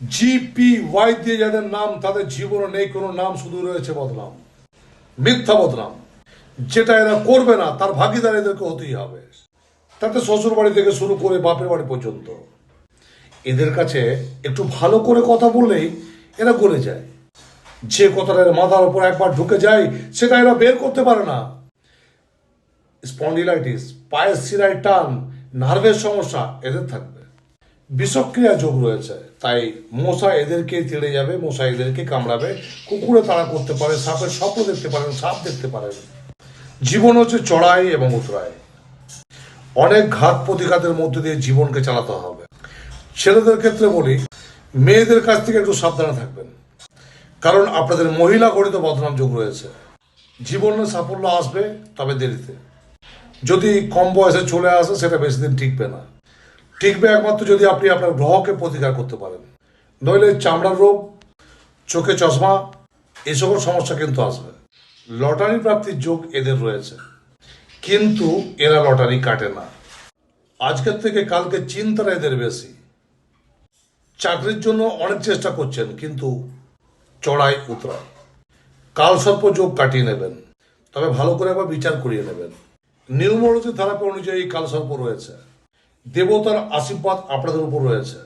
GPY দিয়ে যাদের নাম, তাদের জীবনে নেই কোনো নাম, শুধু রয়েছে বদনাম, মিথ্যা বদনাম। যেটা এরা করবে না তার ভাগিদার এদেরকে হতেই হবে। তাতে শ্বশুর বাড়ি থেকে শুরু করে বাপের বাড়ি পর্যন্ত এদের কাছে একটু ভালো করে কথা বললেই এরা গলে যায়। যে কথাটা এর মাথার উপর একবার ঢুকে যায় সেটা এরা বের করতে পারে না। স্পন্ডিলাইটিস, পায়ের শিরায় টান, নার্ভের সমস্যা এদের থাকবে। বিষক্রিয়া যোগ রয়েছে, তাই মশা এদেরকে তেড়ে যাবে, মশা এদেরকে কামড়াবে। কুকুরে তাড়া করতে পারে, সাপের স্বপ্ন দেখতে পারেন, সাপ দেখতে পারেন। জীবন হচ্ছে চড়াই এবং উতরাই। অনেক ঘাত প্রতিঘাতের মধ্যে দিয়ে জীবনকে চালাতে হবে। ছেলেদের ক্ষেত্রে বলি, মেয়েদের কাছ থেকে একটু সাবধানে থাকবেন, কারণ আপনাদের মহিলা গঠিত বদনাম যোগ রয়েছে। জীবনে সাফল্য আসবে, তবে দেরিতে। যদি কম বয়সে চলে আসে সেটা বেশি দিন টিকবে না। টিকবে একমাত্র যদি আপনি আপনার গ্রহকে প্রতিকার করতে পারেন। নইলে চামড়ার রোগ, চোখে চশমা, এসবের সমস্যা কিন্তু আসবে। লটারি প্রাপ্তির যোগ এদের রয়েছে, কিন্তু এরা লটারি কাটে না। আজকের থেকে কালকে চিন্তাটা এদের বেশি। চাকরির জন্য অনেক চেষ্টা করছেন, কিন্তু চড়াই উতরাই। কালসর্প যোগ কাটিয়ে নেবেন, তবে ভালো করে আবার বিচার করিয়ে নেবেন। নিউমোলজি থেরাপি অনুযায়ী কালসর্প রয়েছে। দেবতার আশীর্বাদ আপনাদের উপর রয়েছে।